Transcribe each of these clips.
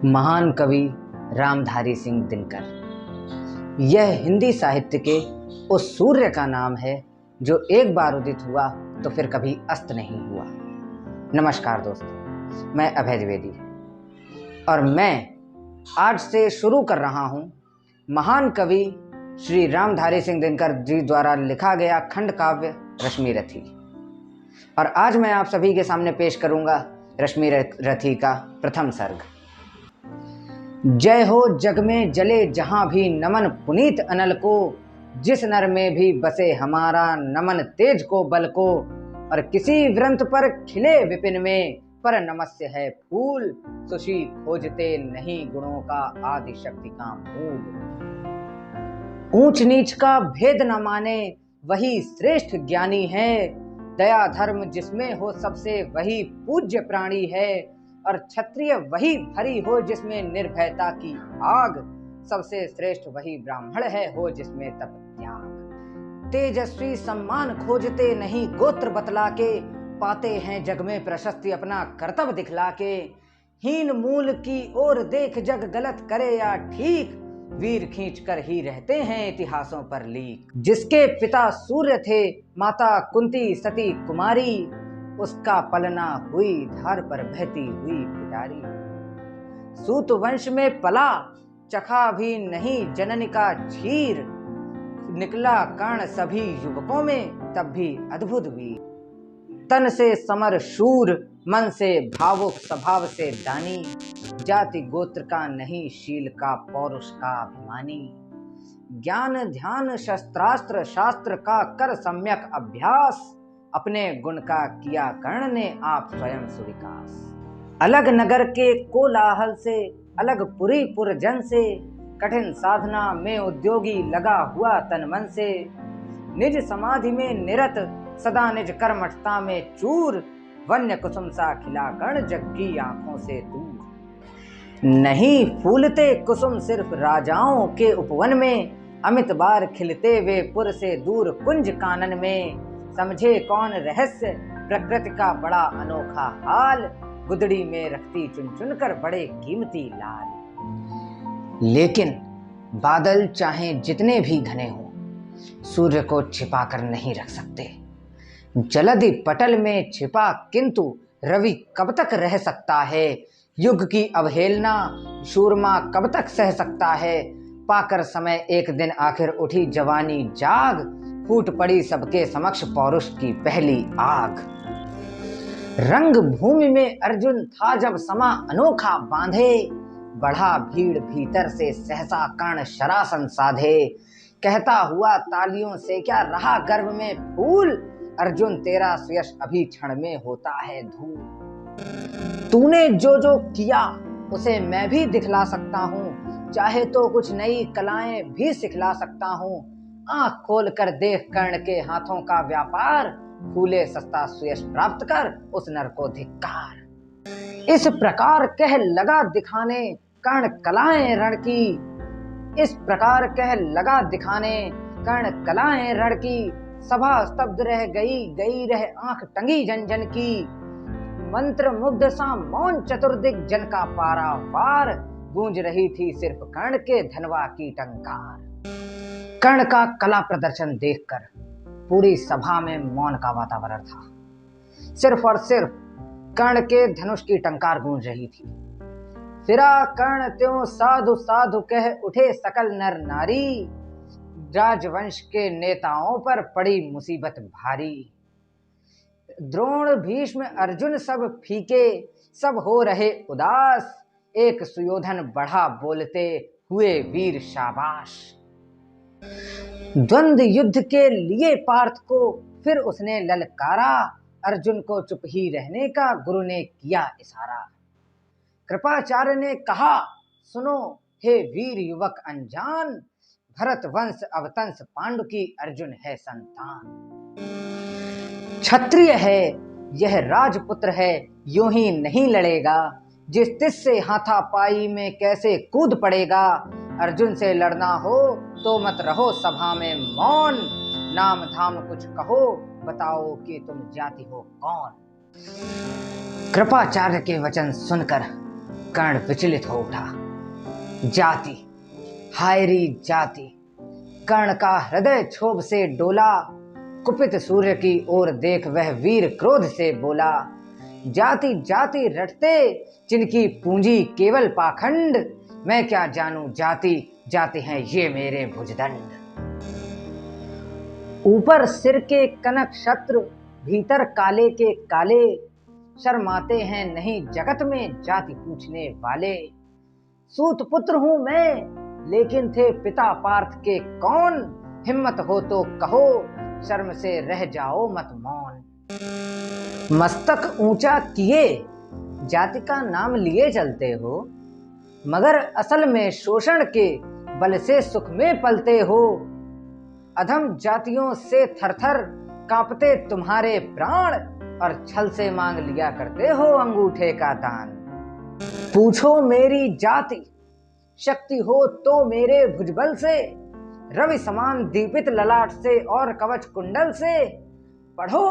महान कवि रामधारी सिंह दिनकर। यह हिंदी साहित्य के उस सूर्य का नाम है जो एक बार उदित हुआ तो फिर कभी अस्त नहीं हुआ। नमस्कार दोस्तों, मैं अभय द्विवेदी और मैं आज से शुरू कर रहा हूँ महान कवि श्री रामधारी सिंह दिनकर जी द्वारा लिखा गया खंड काव्य रश्मि रथी। और आज मैं आप सभी के सामने पेश करूँगा रश्मि रथी का प्रथम सर्ग। जय हो जग में जले जहां भी नमन पुनीत अनल को, जिस नर में भी बसे हमारा नमन तेज को बल को। और किसी व्रंत पर खिले विपिन में पर नमस्य है फूल, सुशी खोजते नहीं गुणों का आदि शक्ति का मूल। ऊंच नीच का भेद न माने वही श्रेष्ठ ज्ञानी है, दया धर्म जिसमें हो सबसे वही पूज्य प्राणी है। और क्षत्रिय वही भरी हो जिसमें निर्भयता की आग, सबसे श्रेष्ठ वही ब्राह्मण है हो जिसमें तप त्याग। तेजस्वी सम्मान खोजते नहीं गोत्र बतला के, पाते हैं जग में प्रशस्ति अपना कर्तव्य दिखला के। हीन मूल की ओर देख जग गलत करे या ठीक, वीर खींच कर ही रहते हैं इतिहासों पर लीक। जिसके पिता सूर्य थे माता कुंती सती कुमारी, उसका पलना हुई धार पर बहती हुई पिटारी। सूत वंश में पला चखा भी नहीं जननी का क्षीर, निकला कर्ण सभी युवकों में तब भी अद्भुत वीर। तन से समर शूर मन से भावुक स्वभाव से दानी, जाति गोत्र का नहीं शील का पौरुष का अभिमानी। ज्ञान ध्यान शस्त्रास्त्र शास्त्र का कर सम्यक अभ्यास, अपने गुण का किया कर्ण ने आप स्वयं सुविकास। अलग नगर के कोलाहल से अलग पुरी पुरजन से, कठिन साधना में उद्योगी लगा हुआ तन मन से। निज समाधि में निरत सदा निज कर्मठता में चूर, वन्य कुसुम सा खिला कर्ण जग की आंखों से दूर। नहीं फूलते कुसुम सिर्फ राजाओं के उपवन में, अमित बार खिलते वे पुर से दूर कुंज कानन में। समझे कौन रहस्य प्रकृति का बड़ा अनोखा हाल, गुदड़ी में रखती चुन चुन कर बड़े कीमती लाल। लेकिन बादल चाहे जितने भी घने हों, सूर्य को छिपा कर नहीं रख सकते। जलधि पटल में छिपा किंतु रवि कब तक रह सकता है। युग की अवहेलना शूरमा कब तक सह सकता है। पाकर समय एक दिन आखिर उठी जवानी जाग, फूट पड़ी सबके समक्ष पौरुष की पहली आग। रंग भूमि में अर्जुन था जब समा अनोखा बांधे, बढ़ा भीड़ भीतर से सहसा कर्ण शरासन साधे। कहता हुआ तालियों से क्या रहा गर्भ में फूल, अर्जुन तेरा सुयश अभी क्षण में होता है धूल। तूने जो जो किया उसे मैं भी दिखला सकता हूँ, चाहे तो कुछ नई कलाएं भी सिखला सकता हूँ। आंख खोल कर देख कर्ण के हाथों का व्यापार, फूले सस्ता सुयश प्राप्त कर उस नर को धिक्कार। इस प्रकार कह लगा दिखाने कर्ण कलाएं रण की, इस प्रकार कह लगा दिखाने कर्ण कलाएं रण की। सभा स्तब्ध रह गई रह आंख टंगी जन जन की, मंत्र मुग्ध सा मौन चतुर्दिक जन का पारावार। गूंज रही थी सिर्फ कर्ण के धनवा की टंकार। कर्ण का कला प्रदर्शन देखकर पूरी सभा में मौन का वातावरण था। सिर्फ और सिर्फ कर्ण के धनुष की टंकार गूंज रही थी। फिरा कर्ण त्यों साधु साधु कह उठे सकल नर नारी, राजवंश के नेताओं पर पड़ी मुसीबत भारी। द्रोण भीष्म अर्जुन सब फीके सब हो रहे उदास, एक सुयोधन बढ़ा बोलते हुए वीर शाबाश। द्वंद्व युद्ध के लिए पार्थ को फिर उसने ललकारा, अर्जुन को चुप ही रहने का गुरु ने किया इशारा। कृपाचार्य ने कहा सुनो हे वीर युवक अनजान, भरत वंश अवतंस पांडु की अर्जुन है संतान। क्षत्रिय है यह राजपुत्र है यूं ही नहीं लड़ेगा, जिस तिस से हाथापाई में कैसे कूद पड़ेगा। अर्जुन से लड़ना हो तो मत रहो सभा में मौन, नाम धाम कुछ कहो बताओ कि तुम जाति हो कौन। कृपाचार्य के वचन सुनकर कर्ण विचलित हो उठा। जाति, हायरी जाति। कर्ण का हृदय क्षोभ से डोला। कुपित सूर्य की ओर देख वह वीर क्रोध से बोला, जाति जाति रटते जिनकी पूंजी केवल पाखंड, मैं क्या जानूं जाति जाति हैं ये मेरे भुजदंड। ऊपर सिर के कनक शत्रु, भीतर काले के काले, शर्माते हैं नहीं जगत में जाति पूछने वाले। सूत पुत्र हूं मैं लेकिन थे पिता पार्थ के कौन, हिम्मत हो तो कहो शर्म से रह जाओ मत मौन। मस्तक ऊंचा किए जाति का नाम लिए चलते हो, मगर असल में शोषण के बल से सुख में पलते हो। अधम जातियों से थरथर कांपते तुम्हारे प्राण, और छल से मांग लिया करते हो अंगूठे का दान। पूछो मेरी जाति शक्ति हो तो मेरे भुजबल से, रवि समान दीपित ललाट से और कवच कुंडल से। पढ़ो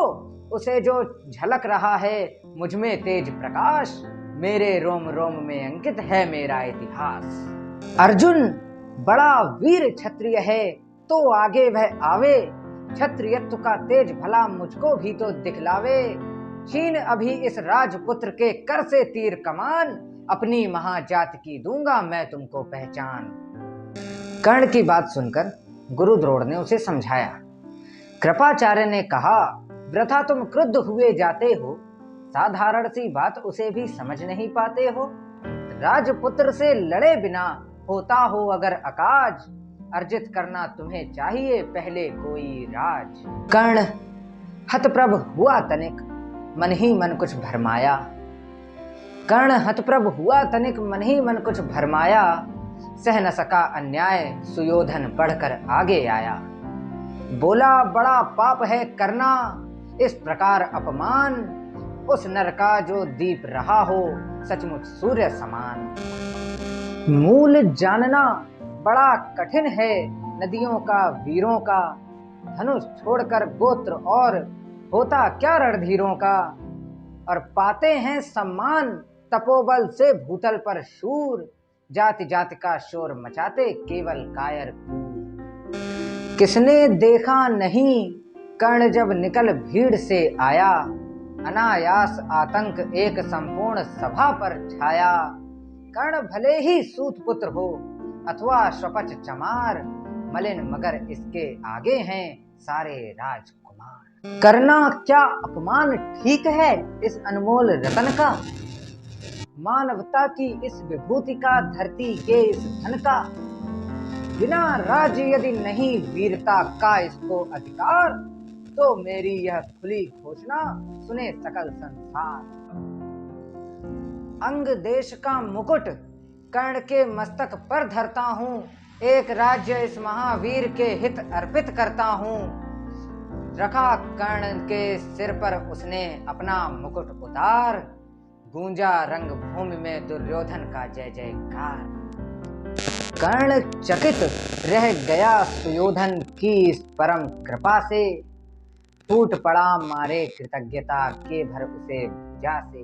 उसे जो झलक रहा है मुझ में तेज प्रकाश, मेरे रोम रोम में अंकित है मेरा इतिहास। अर्जुन बड़ा वीर क्षत्रिय है तो आगे वह आवे, क्षत्रियत्व का तेज भला मुझको भी तो दिखलावे। छीन अभी इस राजपुत्र के कर से तीर कमान, अपनी महाजाति की दूंगा मैं तुमको पहचान। कर्ण की बात सुनकर गुरु द्रोण ने उसे समझाया। कृपाचार्य ने कहा, वृथा तुम क्रुद्ध हुए जाते हो, साधारण सी बात उसे भी समझ नहीं पाते हो। राजपुत्र से लड़े बिना होता हो अगर अकाज, अर्जित करना तुम्हें चाहिए पहले कोई राज। कर्ण हतप्रभ हुआ तनिक, मन ही मन कुछ भरमाया। कर्ण हतप्रभ हुआ तनिक, मन ही मन कुछ भरमाया। सह न सका अन्याय, सुयोधन बढ़कर आगे आया। बोला बड़ा पाप है करना इस प्रकार अपमान, उस नर का जो दीप रहा हो सचमुच सूर्य समान। मूल जानना बड़ा कठिन है नदियों का वीरों का, धनुष छोड़कर गोत्र और होता क्या रणधीरों का। और पाते हैं सम्मान तपोबल से भूतल पर शूर, जाति जाति का शोर मचाते केवल कायर कूर। किसने देखा नहीं कर्ण जब निकल भीड़ से आया, अनायास आतंक एक संपूर्ण सभा पर छाया। कर्ण भले ही सूत पुत्र हो अथवा स्वपच चमार, मलिन मगर इसके आगे हैं सारे राजकुमार। करना क्या अपमान ठीक है इस अनमोल रतन का, मानवता की इस विभूति का, धरती के इस धन का। बिना राज यदि नहीं वीरता का इसको अधिकार, तो मेरी यह खुली घोषणा सुने सकल संसार। अंग देश का मुकुट कर्ण के मस्तक पर धरता हूँ, एक राज्य इस महावीर के हित अर्पित करता हूँ। रखा कर्ण के सिर पर उसने अपना मुकुट उतार, गूंजा रंग भूमि में दुर्योधन का जय जयकार। कर्ण चकित रह गया सुयोधन की इस परम कृपा से, टूट पड़ा मारे कृतज्ञता के भर उसे भुजा से।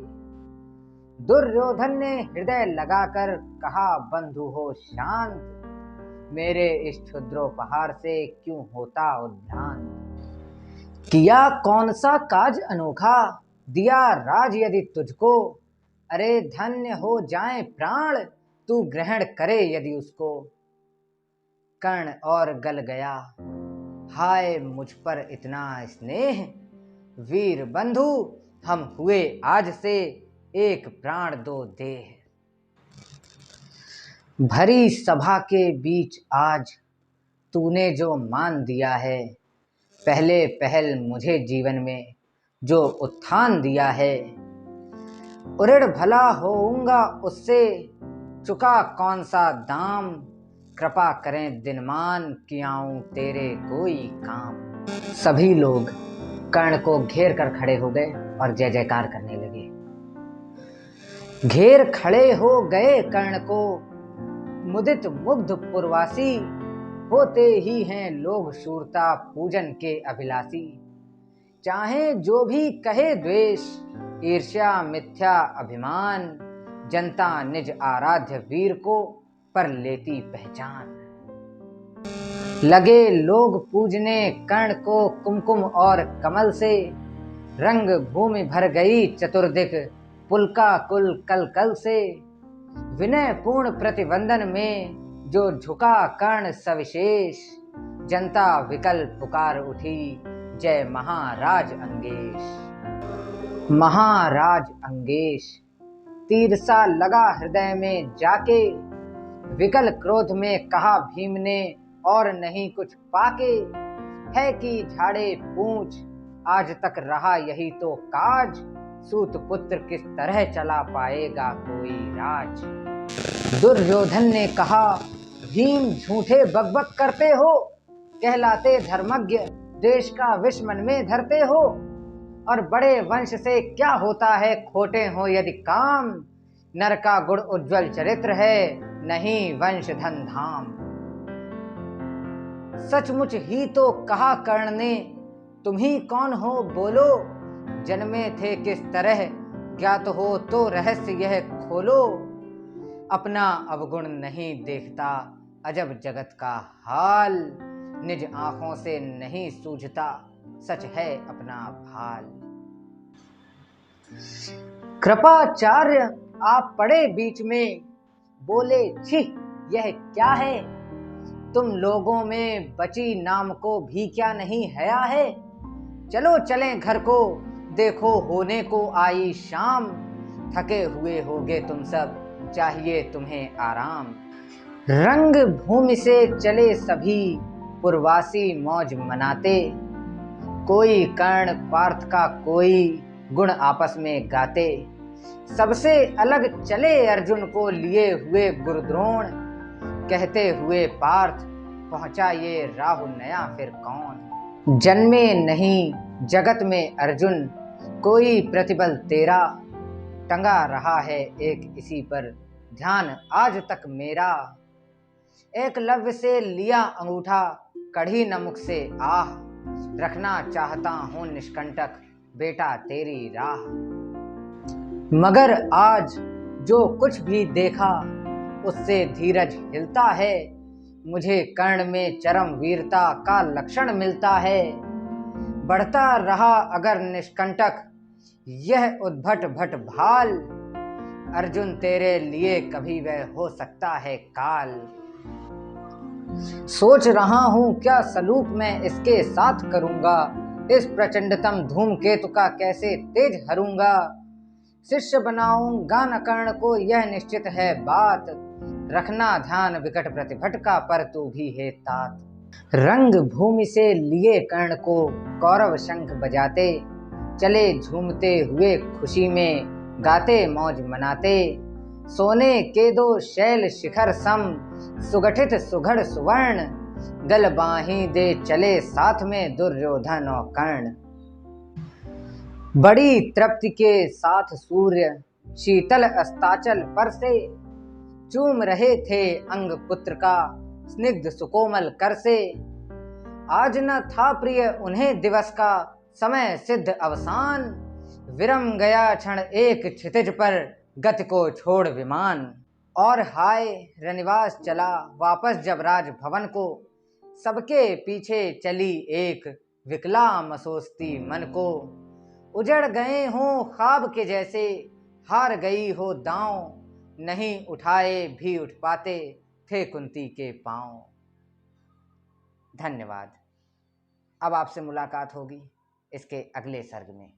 दुर्योधन ने हृदय लगाकर कहा, बंधु हो शांत, मेरे इस क्षुद्रोपहार से क्यों होता उद्भ्रांत। किया कौन सा काज अनोखा, दिया राज यदि तुझको, अरे धन्य हो जाए प्राण तू ग्रहण करे यदि उसको। कर्ण और गल गया, हाय मुझ पर इतना स्नेह, वीर बंधु हम हुए आज से एक प्राण दो देह। भरी सभा के बीच आज तूने जो मान दिया है, पहले पहल मुझे जीवन में जो उत्थान दिया है। उड़िड़ भला होऊंगा उससे, चुका कौन सा दाम, कृपा करें दिनमान कियाऊं तेरे कोई काम। सभी लोग कर्ण को घेर कर खड़े हो गए और जय जयकार करने लगे। घेर खड़े हो गए कर्ण को मुदित मुग्ध पुरवासी, होते ही हैं लोग शूरता पूजन के अभिलाषी। चाहे जो भी कहे द्वेष, ईर्ष्या मिथ्या अभिमान, जनता निज आराध्य वीर को पर लेती पहचान। लगे लोग पूजने कर्ण को कुमकुम और कमल से, रंग भूमि भर गई चतुर्दिक पुलका कुल कल कल से। विनय पूर्ण प्रतिवंदन में जो झुका कर्ण सविशेष, जनता विकल पुकार उठी जय महाराज अंगेश। महाराज अंगेश तीर सा लगा हृदय में जाके, विकल क्रोध में कहा भीम ने और नहीं कुछ पाके। है कि झाड़े पूंछ आज तक रहा यही तो काज, सूत पुत्र किस तरह चला पाएगा कोई राज। दुर्योधन ने कहा भीम झूठे बकबक करते हो, कहलाते धर्मज्ञ देश का विष मन में धरते हो। और बड़े वंश से क्या होता है खोटे हो यदि काम, नर का गुण उज्जवल चरित्र है नहीं वंश धन धाम। सचमुच ही तो कहा कर्ण ने तुम ही कौन हो बोलो, जन्मे थे किस तरह ज्ञात हो तो रहस्य यह खोलो। अपना अवगुण नहीं देखता अजब जगत का हाल, निज आंखों से नहीं सूझता सच है अपना भाल। कृपाचार्य आप पड़े बीच में बोले छी यह क्या है, तुम लोगों में बची नाम को भी क्या नहीं हया है। चलो चलें घर को देखो होने को आई शाम, थके हुए होगे तुम सब चाहिए तुम्हें आराम। रंग भूमि से चले सभी पुरवासी मौज मनाते, कोई कर्ण पार्थ का कोई गुण आपस में गाते। सबसे अलग चले अर्जुन को लिए हुए गुरुद्रोण, कहते हुए पार्थ पहुंचा ये राहु नया फिर कौन। जन्मे नहीं जगत में अर्जुन कोई प्रतिबल तेरा, टंगा रहा है एक इसी पर ध्यान आज तक मेरा। एकलव्य से लिया अंगूठा कढ़ी न मुख से आह, रखना चाहता हूँ निष्कंटक बेटा तेरी राह। मगर आज जो कुछ भी देखा उससे धीरज हिलता है, मुझे कर्ण में चरम वीरता का लक्षण मिलता है। बढ़ता रहा अगर निष्कंटक यह उद्भट भट भाल, अर्जुन तेरे लिए कभी वह हो सकता है काल। सोच रहा हूँ क्या सलूक मैं इसके साथ करूँगा, इस प्रचंडतम धूमकेतु का कैसे तेज हरूंगा। शिष्य बनाऊंगा न कर्ण को यह निश्चित है बात, रखना ध्यान विकट प्रतिभट का पर तू भी है तात। रंग भूमि से लिए कर्ण को कौरव शंख बजाते, चले झूमते हुए खुशी में गाते मौज मनाते। सोने के दो शैल शिखर सम सुगठित सुघड़ सुवर्ण, गल बाहीं दे चले साथ में दुर्योधन और कर्ण। बड़ी तृप्ति के साथ सूर्य शीतल अस्ताचल पर से, चूम रहे थे अंग पुत्र का स्निग्ध सुकोमल कर से। आज न था प्रिय उन्हें दिवस का समय सिद्ध अवसान, विरम गया क्षण एक क्षितिज पर गति को छोड़ विमान। और हाय रनिवास चला वापस जब राजभवन को, सबके पीछे चली एक विकला मसोस्ती मन को। उजड़ गए हों ख्वाब के जैसे हार गई हो दांव, नहीं उठाए भी उठ पाते थे कुंती के पांव। धन्यवाद। अब आपसे मुलाकात होगी इसके अगले सर्ग में।